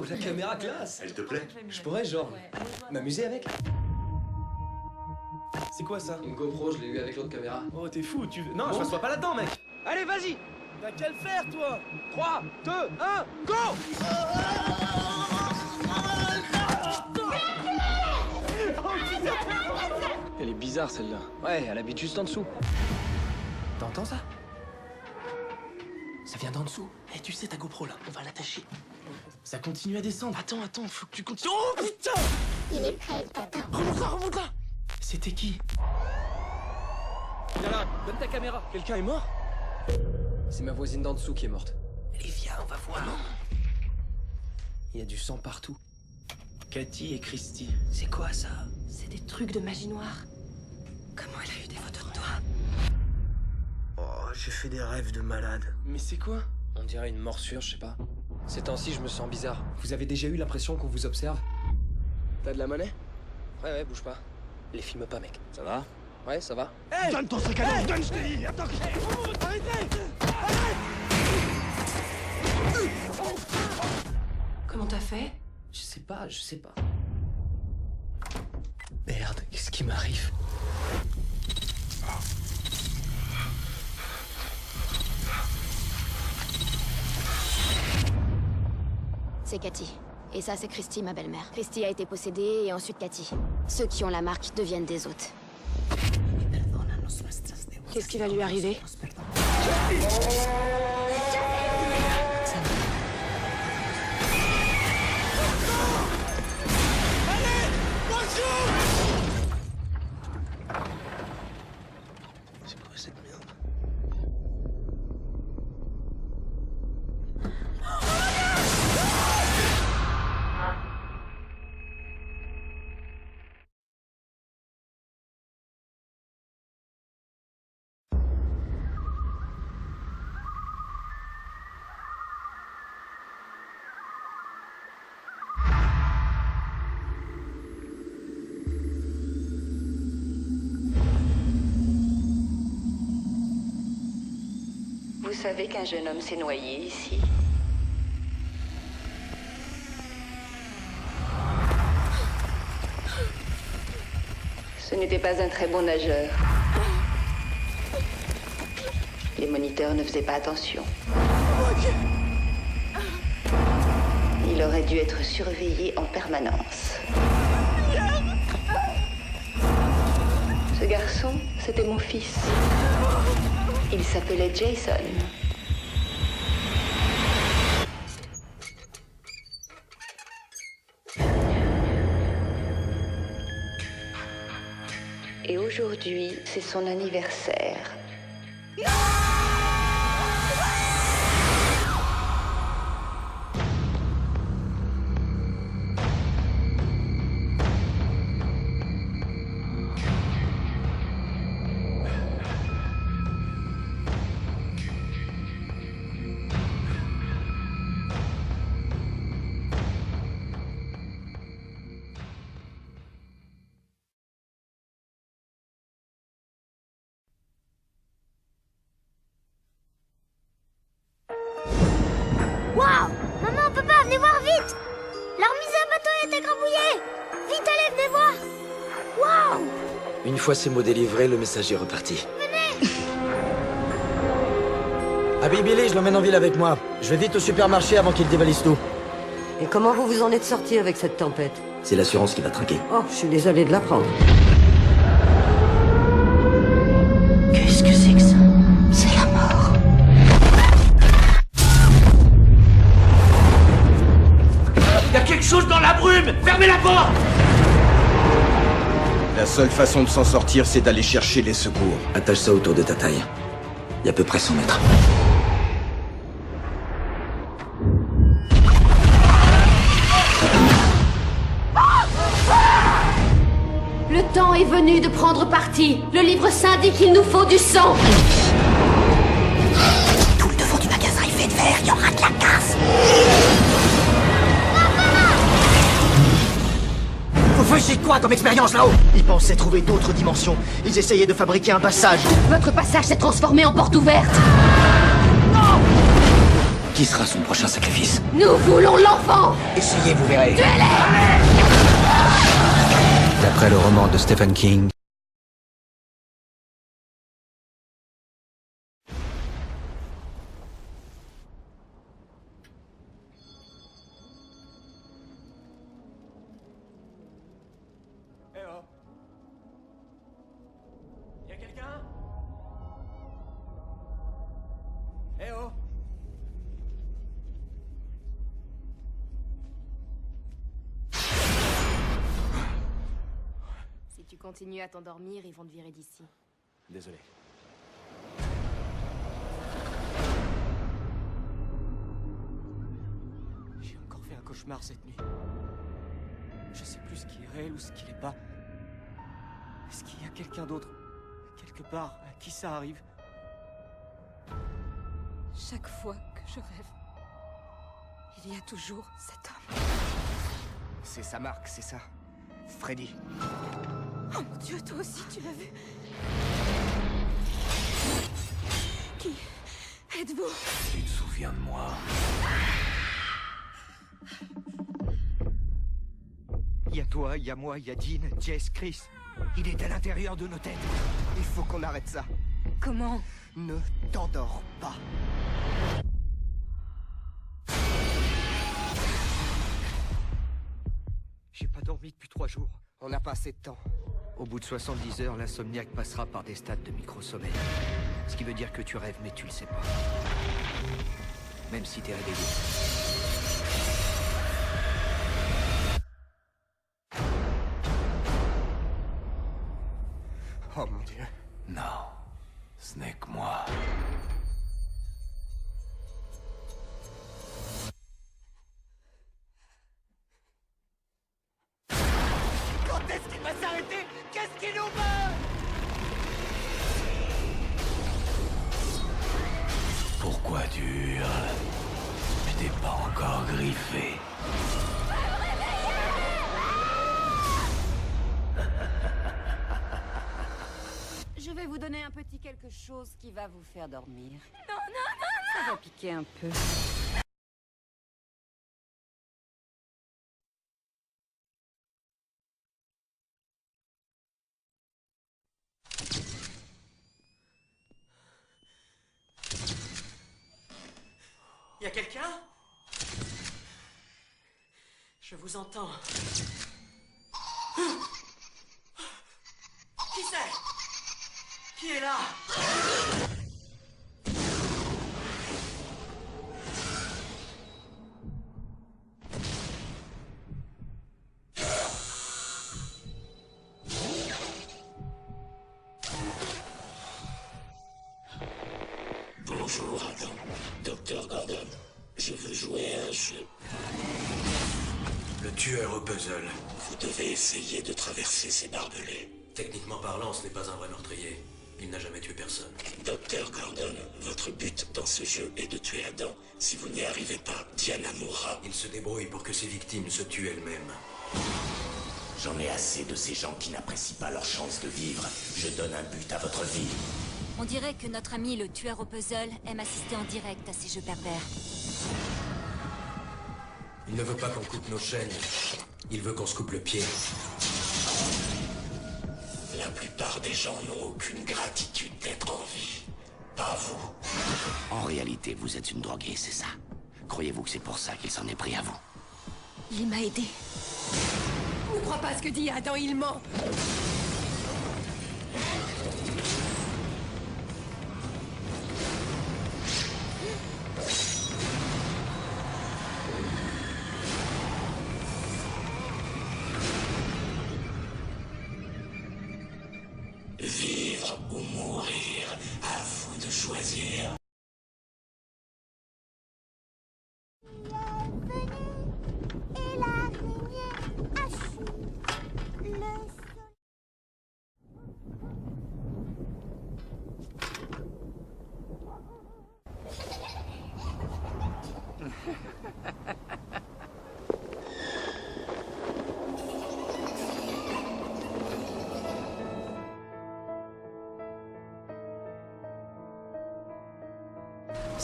Waouh, la caméra classe. Elle te plaît? Je pourrais, genre, m'amuser avec. C'est quoi ça? Une GoPro, je l'ai eu avec l'autre caméra. Oh, t'es fou, tu veux... Non, je m'assois pas là-dedans, mec. Allez, vas-y. T'as qu'à le faire, toi. 3, 2, 1, go! Elle est bizarre, celle-là. Ouais, elle habite juste en dessous. T'entends ça? Ça vient d'en dessous. Eh, tu sais ta GoPro, là, on va l'attacher. Ça continue à descendre. Attends, faut que tu continues. Oh, putain! Il est prêt, le patin. Remonte là. C'était qui? Viens là, donne ta caméra. Quelqu'un est mort? C'est ma voisine d'en dessous qui est morte. Allez, viens, on va voir. Il y a du sang partout. Cathy et Christy. C'est quoi, ça? C'est des trucs de magie noire. Comment elle a eu des photos de toi? Oh, j'ai fait des rêves de malade. Mais c'est quoi? On dirait une morsure, je sais pas. Ces temps-ci, je me sens bizarre. Vous avez déjà eu l'impression qu'on vous observe? T'as de la monnaie? Ouais, bouge pas. Les filme pas, mec. Ça va? Ouais, ça va. Hey, Donne ton sac à dos, donne, je te dis! Attends que... arrêtez! Comment t'as fait? Je sais pas. Merde, qu'est-ce qui m'arrive? C'est Cathy. Et ça, c'est Christy, ma belle-mère. Christy a été possédée et ensuite Cathy. Ceux qui ont la marque deviennent des hôtes. Qu'est-ce qui va lui arriver? C'est quoi cette merde? Vous savez qu'un jeune homme s'est noyé ici? Ce n'était pas un très bon nageur. Les moniteurs ne faisaient pas attention. Il aurait dû être surveillé en permanence. Ce garçon, c'était mon fils. Il s'appelait Jason. Et aujourd'hui, c'est son anniversaire. Waouh! Maman, papa, venez voir vite! La remise à bateau a été grabouillée! Vite, allez, venez voir! Waouh! Une fois ces mots délivrés, le messager est reparti. Habille Billy, je l'emmène en ville avec moi. Je vais vite au supermarché avant qu'il dévalise tout. Et comment vous vous en êtes sorti avec cette tempête? C'est l'assurance qui va trinquer. Oh, je suis désolé de l'apprendre. Qu'est-ce que c'est que ça? C'est la mort. Il y a quelque chose dans la brume! Fermez la porte! La seule façon de s'en sortir, c'est d'aller chercher les secours. Attache ça autour de ta taille. Il y a à peu près 100 mètres. Le temps est venu de prendre parti. Le livre saint dit qu'il nous faut du sang. Tout le devant du magasin est fait de verre, il y aura de la casse. Vous faisiez quoi comme expérience là-haut? Ils pensaient trouver d'autres dimensions. Ils essayaient de fabriquer un passage. Votre passage s'est transformé en porte ouverte. Qui sera son prochain sacrifice? Nous voulons l'enfant! Essayez, vous verrez. D'après le roman de Stephen King, Eh oh! Y'a quelqu'un? Eh oh! Si tu continues à t'endormir, ils vont te virer d'ici. Désolé. J'ai encore fait un cauchemar cette nuit. Je sais plus ce qui est réel ou ce qui l'est pas. Est-ce qu'il y a quelqu'un d'autre, quelque part, à qui ça arrive? Chaque fois que je rêve, il y a toujours cet homme. C'est sa marque, c'est ça. Freddy. Oh mon Dieu, toi aussi tu l'as vu. Qui êtes-vous? tu te souviens de moi? Il y a toi, il y a moi, il y a Dean, Jess, Chris. Il est à l'intérieur de nos têtes. Il faut qu'on arrête ça. Comment? Ne t'endors pas. J'ai pas dormi depuis 3 jours. On n'a pas assez de temps. Au bout de 70 heures, l'insomniaque passera par des stades de micro-sommeil. Ce qui veut dire que tu rêves, mais tu le sais pas. Même si t'es réveillé. Oh mon Dieu. Non, ce n'est que moi. Quand est-ce qu'il va s'arrêter? Qu'est-ce qu'il nous veut? Pourquoi tu hurles? Je t'ai pas encore griffé. Je vais vous donner un petit quelque chose qui va vous faire dormir. Non, non, non, non! Ça va piquer un peu. Y a quelqu'un? Je vous entends. Qui c'est? Qui est là? Bonjour, Adam. Dr. Gordon. Je veux jouer à un jeu. Le tueur au puzzle. Vous devez essayer de traverser ces barbelés. Techniquement parlant, ce n'est pas un vrai meurtrier. Il n'a jamais tué personne. Dr. Gordon, votre but dans ce jeu est de tuer Adam. Si vous n'y arrivez pas, Diana mourra. Il se débrouille pour que ses victimes se tuent elles-mêmes. J'en ai assez de ces gens qui n'apprécient pas leur chance de vivre. Je donne un but à votre vie. On dirait que notre ami le tueur au puzzle aime assister en direct à ces jeux pervers. Il ne veut pas qu'on coupe nos chaînes. Il veut qu'on se coupe le pied. La plupart des gens n'ont aucune gratitude d'être en vie. Pas vous. En réalité, vous êtes une droguée, c'est ça? Croyez-vous que c'est pour ça qu'il s'en est pris à vous? Il m'a aidé. Ne crois pas ce que dit Adam, il ment. Vivre ou mourir, à vous de choisir.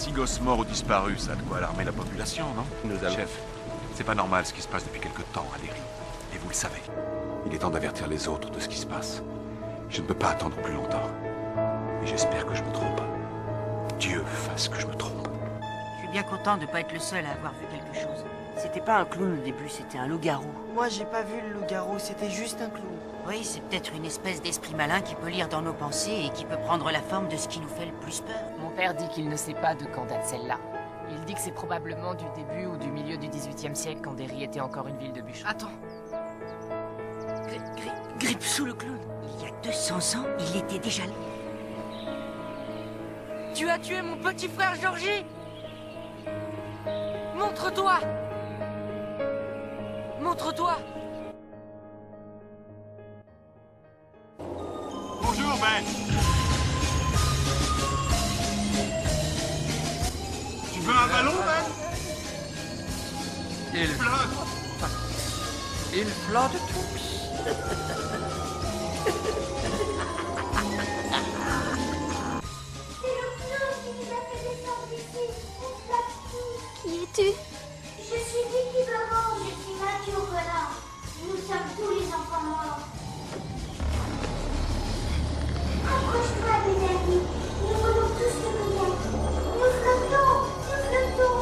6 gosses morts ou disparus, ça a de quoi alarmer la population, non? Chef, c'est pas normal ce qui se passe depuis quelque temps à Derry. Et vous le savez. Il est temps d'avertir les autres de ce qui se passe. Je ne peux pas attendre plus longtemps. Et j'espère que je me trompe. Dieu fasse que je me trompe. Je suis bien content de pas être le seul à avoir vu quelque chose. C'était pas un clown au début, c'était un loup-garou. Moi, j'ai pas vu le loup-garou, c'était juste un clown. Oui, c'est peut-être une espèce d'esprit malin qui peut lire dans nos pensées et qui peut prendre la forme de ce qui nous fait le plus peur. Mon père dit qu'il ne sait pas de quand date celle-là. Il dit que c'est probablement du début ou du milieu du XVIIIe siècle quand Derry était encore une ville de bûcherons. Attends. Gripsou le clown. Il y a 200 ans, il était déjà là. Tu as tué mon petit frère Georgie. Montre-toi. Montre-toi. Bonjour, Ben. Tu veux un ballon, Ben? Il flotte. Il flotte tous. Qui es-tu? Je suis Vicky Beran, je suis Mathieu Collin. Nous sommes tous les enfants morts. Approche-toi, mes amis. Nous voulons tous te connaître. Nous flottons, nous flottons.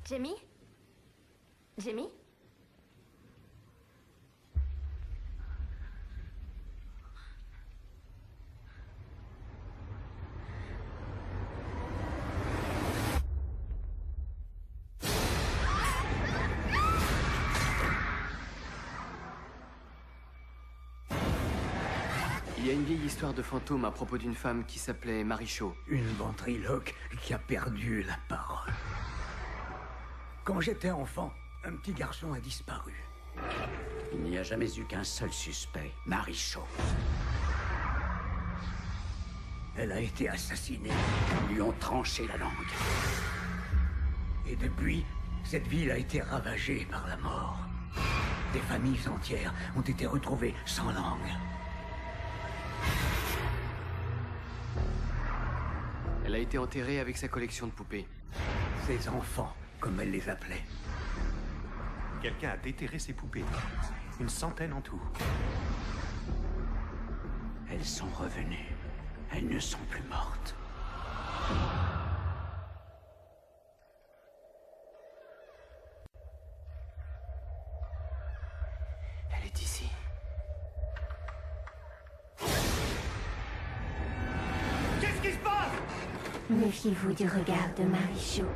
Jamie? Jamie? Il y a une vieille histoire de fantôme à propos d'une femme qui s'appelait Marichaux. Une ventriloque qui a perdu la parole. Quand j'étais enfant, un petit garçon a disparu. Il n'y a jamais eu qu'un seul suspect, Marichaux. Elle a été assassinée. Ils lui ont tranché la langue. Et depuis, cette ville a été ravagée par la mort. Des familles entières ont été retrouvées sans langue. Elle a été enterrée avec sa collection de poupées. Ses enfants, comme elle les appelait. Quelqu'un a déterré ses poupées. Une centaine en tout. Elles sont revenues. Elles ne sont plus mortes. Elle est ici. Qu'est-ce qui se passe? Méfiez-vous du regard de Marichaux.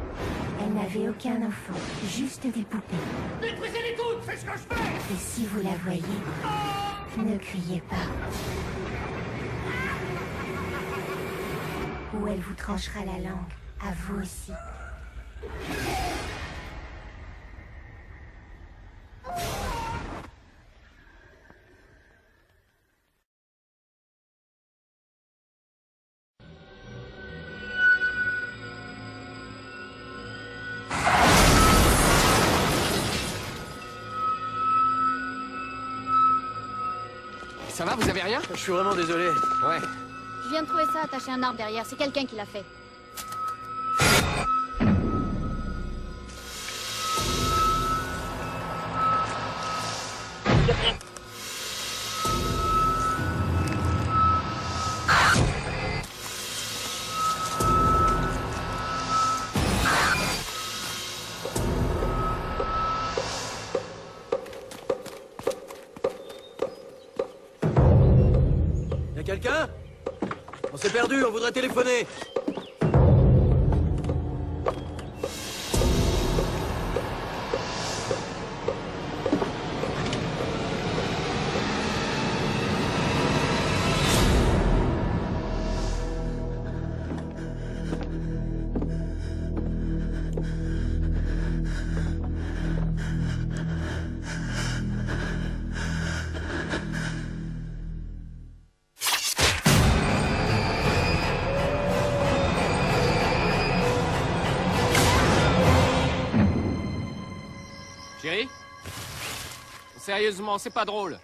Elle n'avait aucun enfant, juste des poupées. Méprisez les toutes, c'est ce que je fais! Et si vous la voyez, ne criez pas. Ou elle vous tranchera la langue, à vous aussi. Ça va, vous avez rien? Je suis vraiment désolé. Ouais. Je viens de trouver ça attaché à un arbre derrière, c'est quelqu'un qui l'a fait. Y'a quelqu'un? On s'est perdu, on voudrait téléphoner. Sérieusement, c'est pas drôle.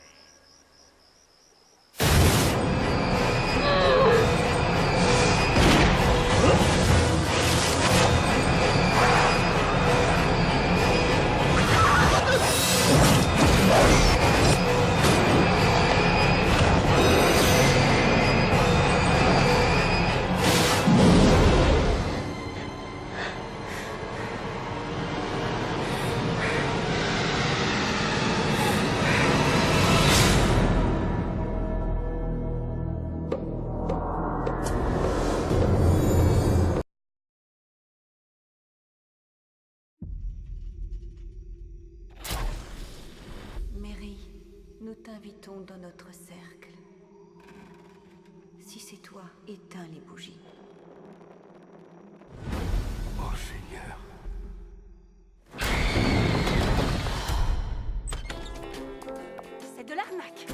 Mary, nous t'invitons dans notre cercle. Si c'est toi, éteins les bougies. Oh Seigneur. C'est de l'arnaque.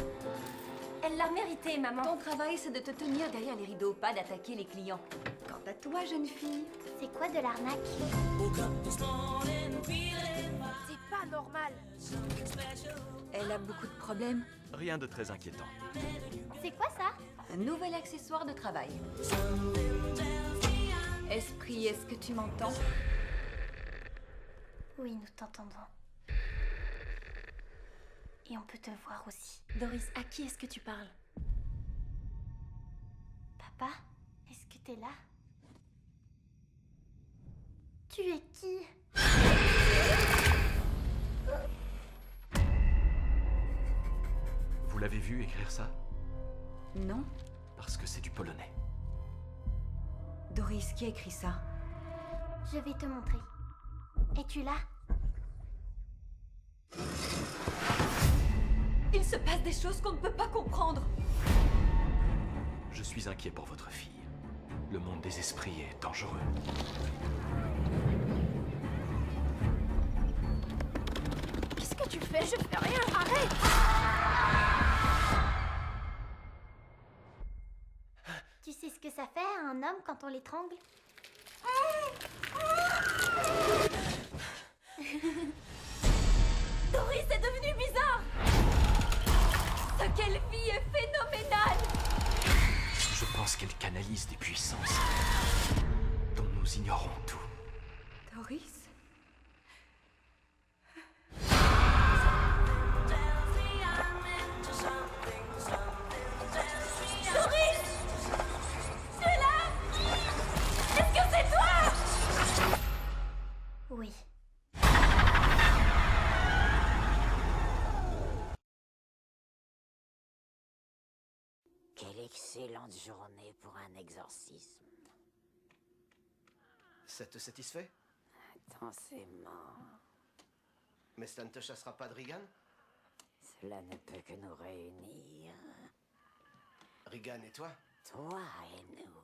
Elle l'a mérité, maman. Ton travail, c'est de te tenir derrière les rideaux, pas d'attaquer les clients. Quant à toi, jeune fille... C'est quoi de l'arnaque? C'est pas normal. Elle a beaucoup de problèmes. Rien de très inquiétant. C'est quoi ça? Un nouvel accessoire de travail. Esprit, est-ce que tu m'entends? Oui, nous t'entendons. Et on peut te voir aussi. Doris, à qui est-ce que tu parles? Papa, est-ce que t'es là? Tu es qui? Vous l'avez vu écrire ça? Non. Parce que c'est du polonais. Doris, qui a écrit ça? Je vais te montrer. Es-tu là? Il se passe des choses qu'on ne peut pas comprendre. Je suis inquiet pour votre fille. Le monde des esprits est dangereux. Qu'est-ce que tu fais? Je fais rien. Arrête! Tu sais ce que ça fait à un homme quand on l'étrangle? Doris est devenue bizarre. Ce qu'elle vit est phénoménal. Je pense qu'elle canalise des puissances dont nous ignorons tout. Doris? Doris! Tu es là? Est-ce que c'est toi? Oui. Quelle excellente journée pour un exorcisme. Ça te satisfait? Intensément. Mais ça ne te chassera pas de Regan? Cela ne peut que nous réunir. Regan et toi? Toi et nous.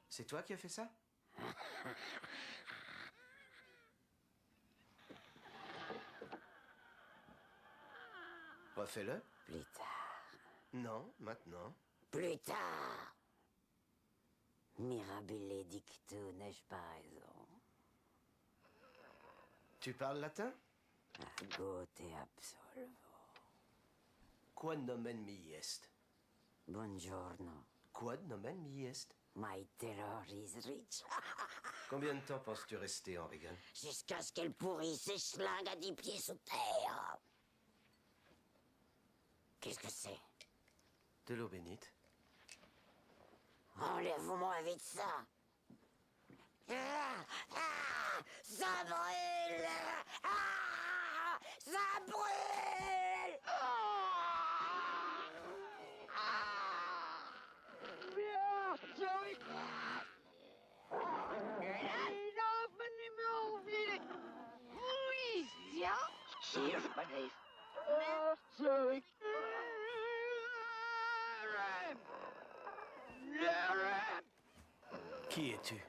C'est toi qui as fait ça? Refais-le. Plus tard. Non, maintenant. Plus tard. Mirabile dictu, n'ai-je pas raison? Tu parles latin? Ago te absolvo. Quod nomen mi est? Buongiorno. Quod nomen mi est? My terror is rich. Combien de temps penses-tu rester en Regan? Jusqu'à ce qu'elle pourrisse ses schlingues à 10 pieds sous terre. Qu'est-ce que c'est? De l'eau bénite. Enlève-moi vite ça. Ça brûle. Ça brûle. Qui es-tu?